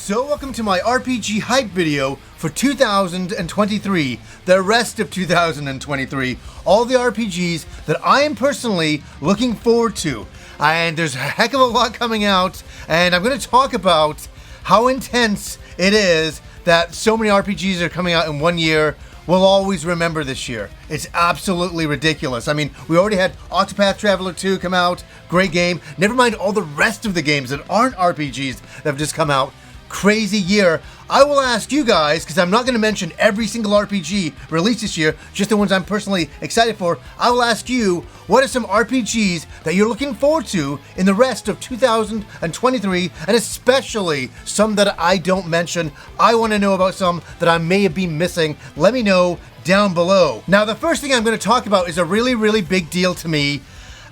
So welcome to my RPG Hype video for 2023, the rest of 2023, all the RPGs that I am personally looking forward to. And there's a heck of a lot coming out, and I'm going to talk about how intense it is that so many RPGs are coming out in one year. We'll always remember this year. It's absolutely ridiculous. I mean, we already had Octopath Traveler 2 come out, great game. Never mind all the rest of the games that aren't RPGs that have just come out. Crazy year. I will ask you guys, because I'm not going to mention every single RPG released this year, just the ones I'm personally excited for. I will ask you, what are some RPGs that you're looking forward to in the rest of 2023, and especially some that I don't mention. I want to know about some that I may have been missing. Let me know down below. Now, the first thing I'm going to talk about is a really big deal to me,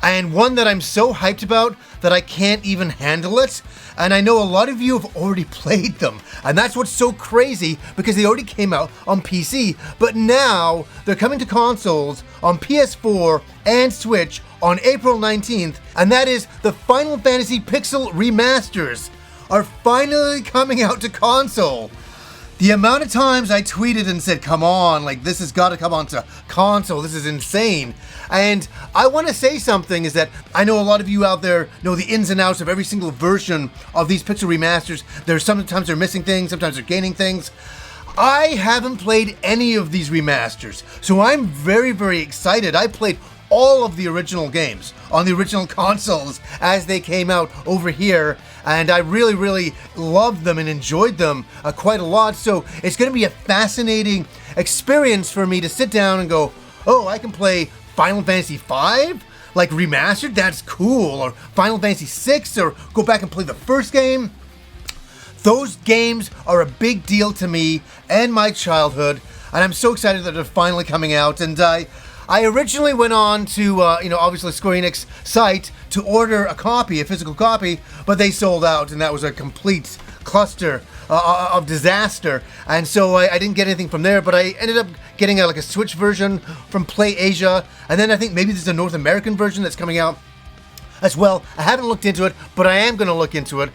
and one that I'm so hyped about that I can't even handle it. And I know a lot of you have already played them, and that's what's so crazy, because they already came out on PC, but now they're coming to consoles on PS4 and Switch on April 19th, and that is the Final Fantasy Pixel Remasters are finally coming out to console. The amount of times I tweeted and said, come on, like this has got to come onto console, this is insane. And I want to say something is that I know a lot of you out there know the ins and outs of every single version of these Pixel Remasters. Sometimes they're missing things, sometimes they're gaining things. I haven't played any of these remasters, so I'm very excited. I played all of the original games on the original consoles as they came out over here, and I really loved them and enjoyed them quite a lot. So it's going to be a fascinating experience for me to sit down and go, oh, I can play Final Fantasy V, like remastered, that's cool, or Final Fantasy VI, or go back and play the first game. Those games are a big deal to me and my childhood, and I'm so excited that they're finally coming out. And I originally went on to, obviously Square Enix site to order a copy, a physical copy, but they sold out, and that was a complete cluster of disaster. And so I didn't get anything from there, but I ended up getting a Switch version from Play Asia, and then I think maybe there's a North American version that's coming out as well. I haven't looked into it, but I am going to look into it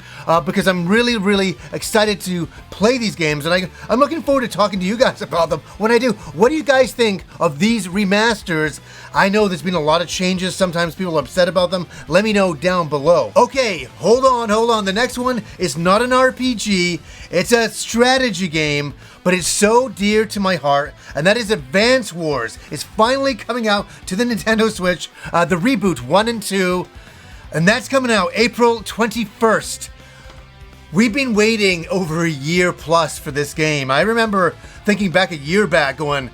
because I'm really excited to play these games, and I'm looking forward to talking to you guys about them when I do. What do you guys think of these remasters? I know there's been a lot of changes. Sometimes people are upset about them. Let me know down below. Okay, hold on. The next one is not an RPG. It's a strategy game, but it's so dear to my heart, and that is Advance Wars. It's finally coming out to the Nintendo Switch, the reboot 1 and 2. And that's coming out April 21st. We've been waiting over a year plus for this game. I remember thinking back a year back going,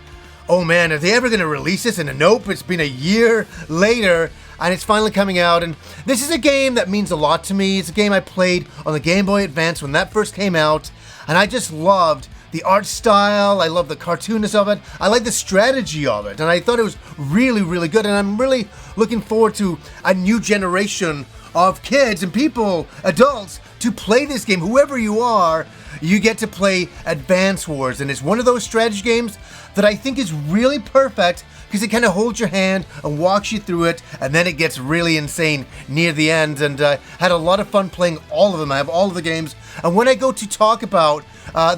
oh man, are they ever going to release this? And nope, it's been a year later, and it's finally coming out. And this is a game that means a lot to me. It's a game I played on the Game Boy Advance when that first came out, and I just loved the art style. I love the cartoonness of it. I like the strategy of it, and I thought it was really good, and I'm really looking forward to a new generation of kids and people, adults, to play this game. Whoever you are, you get to play Advance Wars, and it's one of those strategy games that I think is really perfect because it kind of holds your hand and walks you through it, and then it gets really insane near the end. And had a lot of fun playing all of them. I have all of the games, and when I go to talk about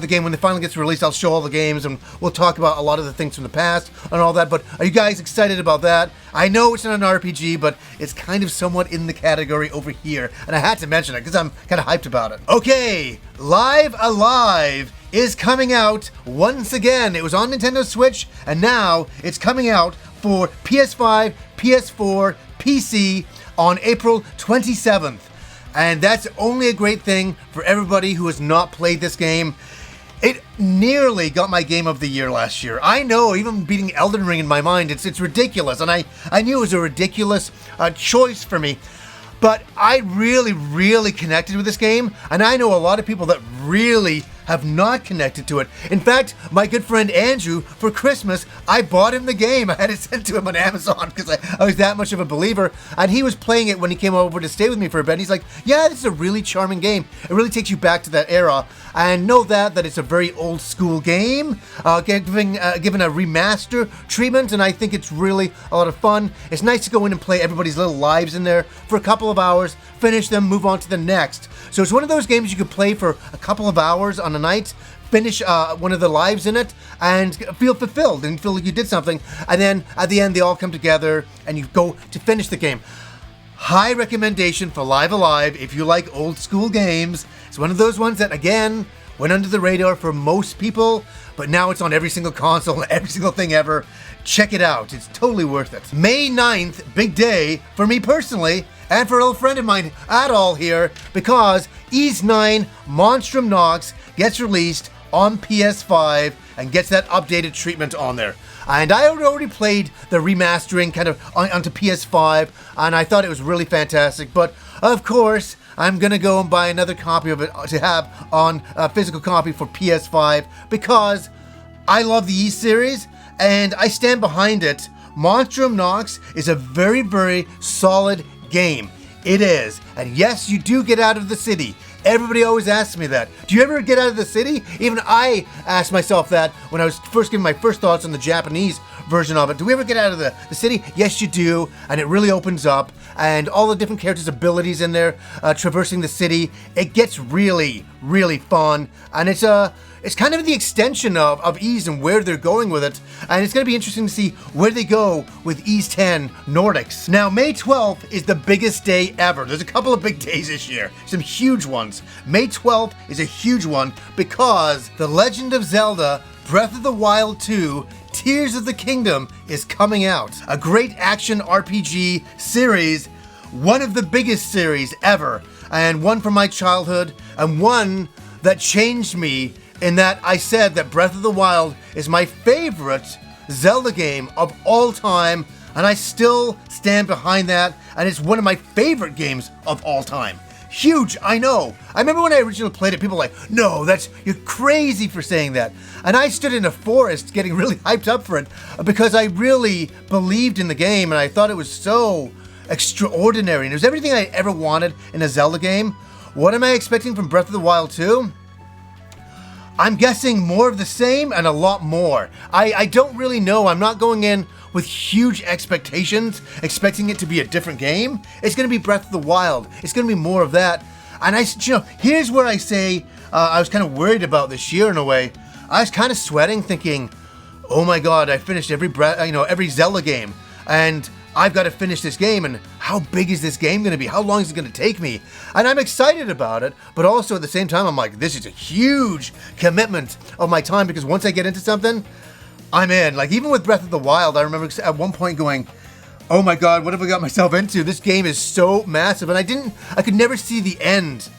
the game, when it finally gets released, I'll show all the games, and we'll talk about a lot of the things from the past and all that. But are you guys excited about that? I know it's not an RPG, but it's kind of somewhat in the category over here, and I had to mention it because I'm kind of hyped about it. Okay, Live Alive is coming out once again. It was on Nintendo Switch, and now it's coming out for PS5, PS4, PC on April 27th. And that's only a great thing for everybody who has not played this game. It nearly got my Game of the Year last year. I know, even beating Elden Ring in my mind, it's ridiculous. And I knew it was a ridiculous choice for me. But I really connected with this game. And I know a lot of people that really have not connected to it. In fact, my good friend Andrew, for Christmas, I bought him the game. I had it sent to him on Amazon because I was that much of a believer. And he was playing it when he came over to stay with me for a bit. He's like, yeah, this is a really charming game. It really takes you back to that era. And know that it's a very old school game, given a remaster treatment, and I think it's really a lot of fun. It's nice to go in and play everybody's little lives in there for a couple of hours, finish them, move on to the next. So it's one of those games you could play for a couple of hours on a night, finish one of the lives in it, and feel fulfilled and feel like you did something, and then at the end they all come together and you go to finish the game. High recommendation for Live Alive if you like old school games. It's one of those ones that, again, went under the radar for most people, but now it's on every single console, every single thing ever. Check it out. It's totally worth it. May 9th, big day for me personally, and for a little friend of mine, Adol here, because Ys 9 Monstrum Nox gets released on PS5 and gets that updated treatment on there. And I had already played the remastering kind of onto PS5, and I thought it was really fantastic. But of course, I'm gonna go and buy another copy of it to have on a physical copy for PS5 because I love the Ys series and I stand behind it. Monstrum Nox is a very, very solid game. It is. And yes, you do get out of the city. Everybody always asks me that. Do you ever get out of the city? Even I asked myself that when I was first giving my first thoughts on the Japanese version of it. Do we ever get out of the city? Yes, you do. And it really opens up. And all the different characters' abilities in there, traversing the city. It gets really, really fun. And it's kind of the extension of Ys and where they're going with it. And it's going to be interesting to see where they go with Ys 10 Nordics. Now, May 12th is the biggest day ever. There's a couple of big days this year. Some huge ones. May 12th is a huge one because The Legend of Zelda Breath of the Wild 2 Tears of the Kingdom is coming out. A great action RPG series. One of the biggest series ever. And one from my childhood. And one that changed me in that I said that Breath of the Wild is my favorite Zelda game of all time, and I still stand behind that, and it's one of my favorite games of all time. Huge, I know. I remember when I originally played it, people were like, no, you're crazy for saying that. And I stood in a forest getting really hyped up for it because I really believed in the game, and I thought it was so extraordinary, and it was everything I ever wanted in a Zelda game. What am I expecting from Breath of the Wild 2? I'm guessing more of the same and a lot more. I don't really know. I'm not going in with huge expectations, expecting it to be a different game. It's going to be Breath of the Wild. It's going to be more of that. And here's where I say I was kind of worried about this year in a way. I was kind of sweating, thinking, oh my God, I finished every Zelda game, and I've got to finish this game, and how big is this game going to be? How long is it going to take me? And I'm excited about it, but also at the same time, I'm like, this is a huge commitment of my time, because once I get into something, I'm in. Like, even with Breath of the Wild, I remember at one point going, oh my God, what have I got myself into? This game is so massive, and I could never see the end.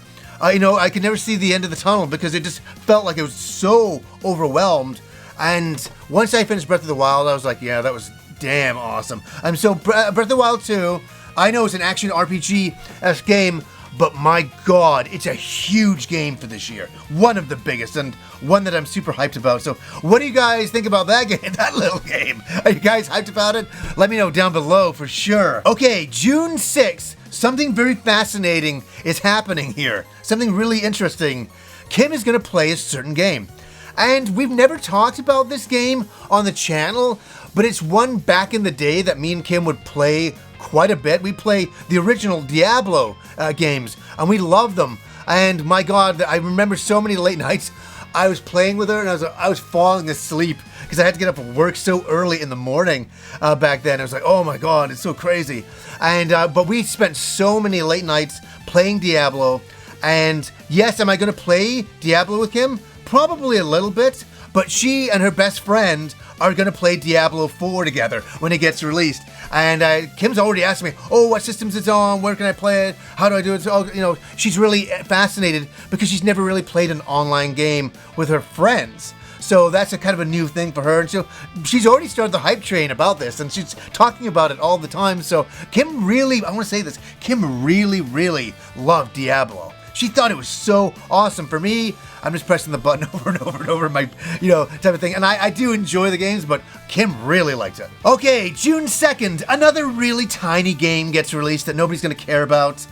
I could never see the end of the tunnel, because it just felt like it was so overwhelmed. And once I finished Breath of the Wild, I was like, yeah, that was damn awesome. So Breath of the Wild 2, I know it's an action RPG-esque game, but my God, it's a huge game for this year. One of the biggest, and one that I'm super hyped about. So what do you guys think about that game, that little game? Are you guys hyped about it? Let me know down below for sure. Okay, June 6th, something very fascinating is happening here. Something really interesting. Kim is going to play a certain game. And we've never talked about this game on the channel, but it's one back in the day that me and Kim would play quite a bit. We play the original Diablo games, and we love them. And my God, I remember so many late nights I was playing with her, and I was falling asleep because I had to get up for work so early in the morning back then. I was like, oh my God, it's so crazy. And but we spent so many late nights playing Diablo. And yes, am I going to play Diablo with Kim? Probably a little bit, but she and her best friend are going to play Diablo 4 together when it gets released. And Kim's already asked me, oh, what systems it's on, where can I play it, how do I do it? So, she's really fascinated because she's never really played an online game with her friends. So that's a kind of a new thing for her. And so she's already started the hype train about this, and she's talking about it all the time. So Kim really, I want to say this, Kim really, really loved Diablo. She thought it was so awesome. For me, I'm just pressing the button over and over and over, my, type of thing. And I do enjoy the games, but Kim really liked it. Okay, June 2nd, another really tiny game gets released that nobody's gonna care about.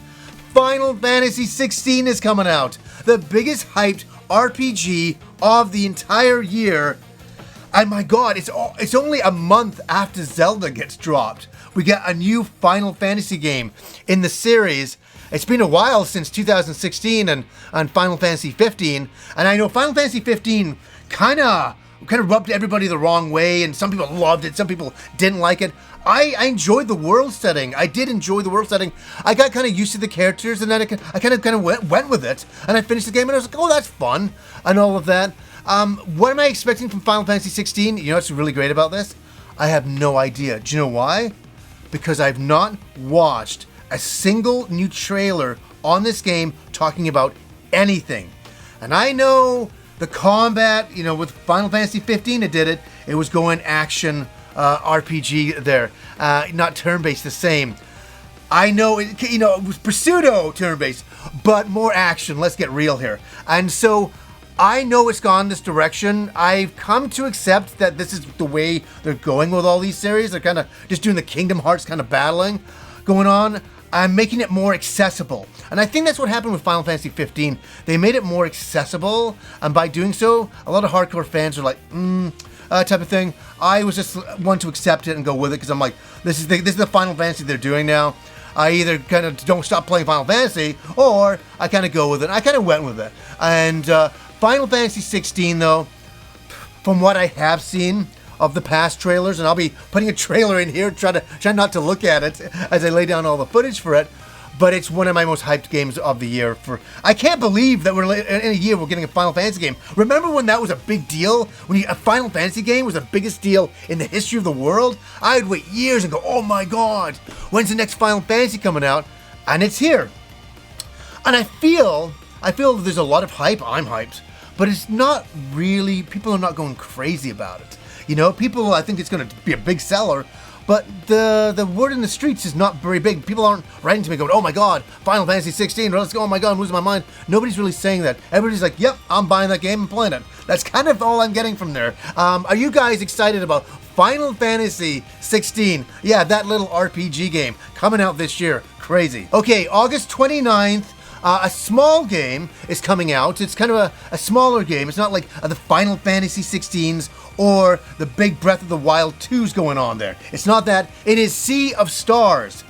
Final Fantasy XVI is coming out. The biggest hyped RPG of the entire year. And my god, it's only a month after Zelda gets dropped. We get a new Final Fantasy game in the series. It's been a while since 2016 and Final Fantasy 15. And I know Final Fantasy 15 kind of rubbed everybody the wrong way, and some people loved it, some people didn't like it. I enjoyed the world setting. I did enjoy the world setting. I got kind of used to the characters, and then I kind of went with it. And I finished the game, and I was like, oh, that's fun, and all of that. What am I expecting from Final Fantasy 16? You know what's really great about this? I have no idea. Do you know why? Because I've not watched a single new trailer on this game talking about anything. And I know the combat, with Final Fantasy 15 it did it. It was going action RPG there, not turn-based the same. I know it was pseudo turn-based, but more action. Let's get real here. And so I know it's gone this direction. I've come to accept that this is the way they're going with all these series. They're kind of just doing the Kingdom Hearts kind of battling going on. I'm making it more accessible. And I think that's what happened with Final Fantasy 15. They made it more accessible, and by doing so, a lot of hardcore fans are like, type of thing. I was just one to accept it and go with it, because I'm like, this is the Final Fantasy they're doing now. I either kind of don't stop playing Final Fantasy, or I kind of go with it. I kind of went with it. And Final Fantasy 16, though, from what I have seen of the past trailers, and I'll be putting a trailer in here, try not to look at it as I lay down all the footage for it, but it's one of my most hyped games of the year. I can't believe that in a year we're getting a Final Fantasy game. Remember when that was a big deal? When a Final Fantasy game was the biggest deal in the history of the world? I'd wait years and go, oh my god, when's the next Final Fantasy coming out? And it's here. And I feel there's a lot of hype. I'm hyped, but it's not really, people are not going crazy about it. People, I think it's going to be a big seller, but the word in the streets is not very big. People aren't writing to me going, oh my god, Final Fantasy 16, or let's go, oh my god, I'm losing my mind. Nobody's really saying that. Everybody's like, yep, I'm buying that game and playing it. That's kind of all I'm getting from there. Are you guys excited about Final Fantasy 16? Yeah, that little RPG game coming out this year. Crazy. Okay, August 29th. A small game is coming out. It's kind of a smaller game. It's not like the Final Fantasy 16s or the big Breath of the Wild 2s going on there. It's not that. It is Sea of Stars.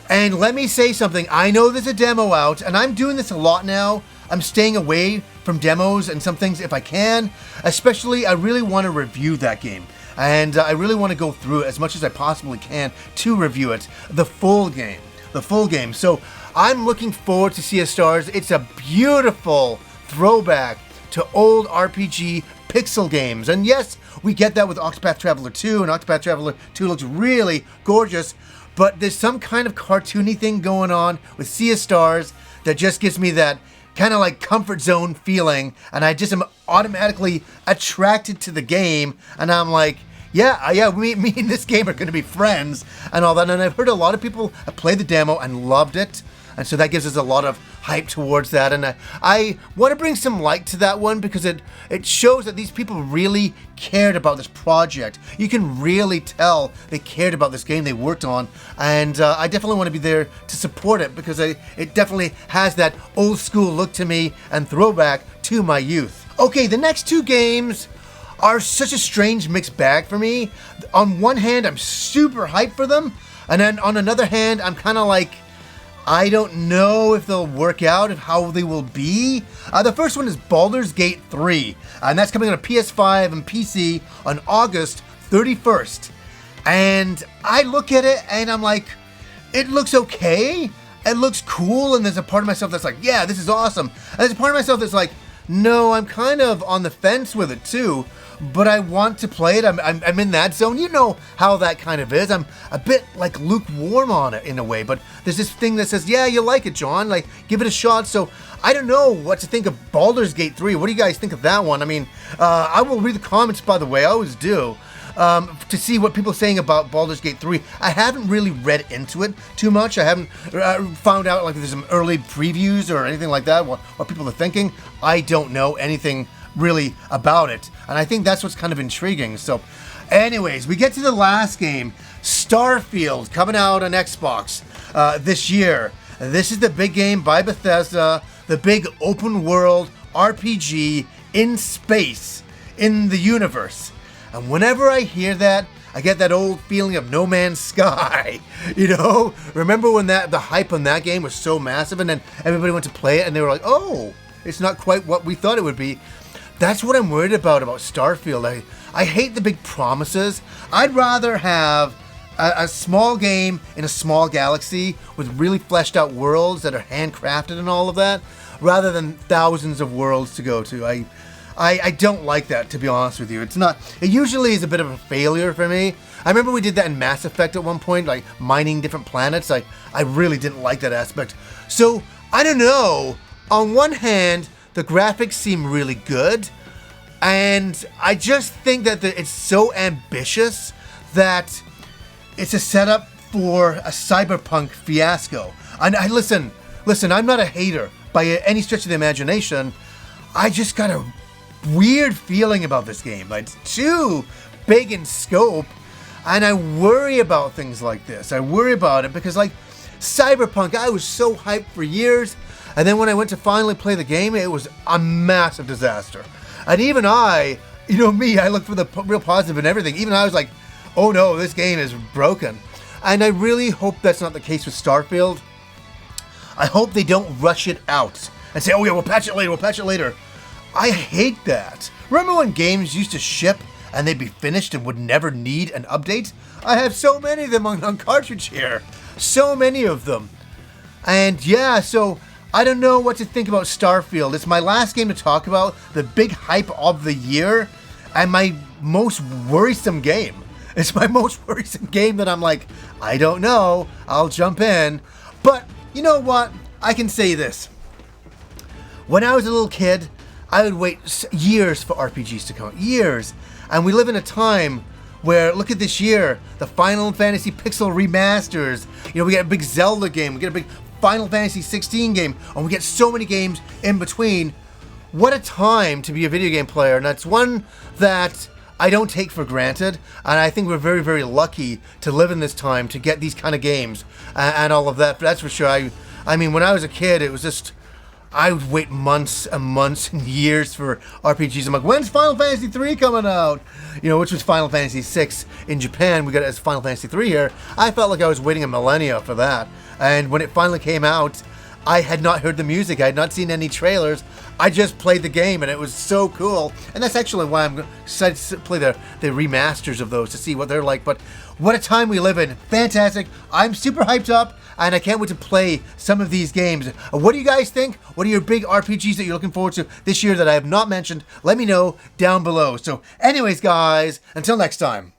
And let me say something. I know there's a demo out, and I'm doing this a lot now. I'm staying away from demos and some things if I can. Especially, I really want to review that game. And I really want to go through it as much as I possibly can to review it. The full game. So I'm looking forward to Sea of Stars. It's a beautiful throwback to old RPG pixel games. And yes, we get that with Octopath Traveler 2, and Octopath Traveler 2 looks really gorgeous, but there's some kind of cartoony thing going on with Sea of Stars that just gives me that kind of like comfort zone feeling, and I just am automatically attracted to the game, and I'm like, yeah, me and this game are going to be friends and all that. And I've heard a lot of people play the demo and loved it, and so that gives us a lot of hype towards that. And I want to bring some light to that one, because it shows that these people really cared about this project. You can really tell they cared about this game they worked on, and I definitely want to be there to support it, because it definitely has that old school look to me and throwback to my youth. Okay, the next two games are such a strange mixed bag for me. On one hand, I'm super hyped for them, and then on another hand, I'm kind of like, I don't know if they'll work out, if how they will be. The first one is Baldur's Gate 3, and that's coming on a PS5 and PC on August 31st. And I look at it and I'm like, it looks okay, it looks cool, and there's a part of myself that's like, yeah, this is awesome. And there's a part of myself that's like, no, I'm kind of on the fence with it too, but I want to play it. I'm in that zone. You know how that kind of is. I'm a bit like lukewarm on it in a way, but there's this thing that says, yeah, you like it, John, like give it a shot. So I don't know what to think of Baldur's Gate 3. What do you guys think of that one? I mean, I will read the comments, by the way, I always do. to see what people are saying about Baldur's Gate 3. I haven't really read into it too much. I haven't found out like if there's some early previews or anything like that, what people are thinking. I don't know anything really about it, and I think that's what's kind of intriguing. So anyways, we get to the last game, Starfield, coming out on Xbox this year. This is the big game by Bethesda, the big open world RPG in space, in the universe. And whenever I hear that, I get that old feeling of No Man's Sky. You know, remember when the hype on that game was so massive, and then everybody went to play it and they were like, oh, it's not quite what we thought it would be. That's what I'm worried about Starfield. I hate the big promises. I'd rather have a small game in a small galaxy with really fleshed out worlds that are handcrafted and all of that, rather than thousands of worlds to go to. I don't like that, to be honest with you. It usually is a bit of a failure for me. I remember we did that in Mass Effect at one point, like mining different planets. I really didn't like that aspect. So, I don't know. On one hand, the graphics seem really good, and I just think that it's so ambitious that it's a setup for a cyberpunk fiasco. And listen, I'm not a hater by any stretch of the imagination. I just got a weird feeling about this game. Like, it's too big in scope, and I worry about things like this. I worry about it because, like, Cyberpunk, I was so hyped for years, and then when I went to finally play the game, it was a massive disaster. And even I look for the real positive in everything. Even I was like, oh no, this game is broken. And I really hope that's not the case with Starfield. I hope they don't rush it out and say, oh yeah, we'll patch it later. I hate that. Remember when games used to ship and they'd be finished and would never need an update? I have so many of them on cartridge here. So many of them. And yeah, so I don't know what to think about Starfield. It's my last game to talk about, the big hype of the year, and my most worrisome game. It's my most worrisome game that I'm like, I don't know, I'll jump in. But you know what? I can say this. When I was a little kid, I would wait years for RPGs to come out. Years. And we live in a time where, look at this year, the Final Fantasy Pixel Remasters. We get a big Zelda game, we get a big Final Fantasy XVI game, and we get so many games in between. What a time to be a video game player, and that's one that I don't take for granted, and I think we're very, very lucky to live in this time to get these kind of games and all of that. But that's for sure. I mean, when I was a kid, it was just, I would wait months and months and years for RPGs. I'm like, when's Final Fantasy 3 coming out? Which was Final Fantasy 6 in Japan. We got it as Final Fantasy 3 here. I felt like I was waiting a millennia for that. And when it finally came out, I had not heard the music. I had not seen any trailers. I just played the game, and it was so cool. And that's actually why I'm excited to play the remasters of those to see what they're like. But what a time we live in. Fantastic. I'm super hyped up, and I can't wait to play some of these games. What do you guys think? What are your big RPGs that you're looking forward to this year that I have not mentioned? Let me know down below. So anyways, guys, until next time.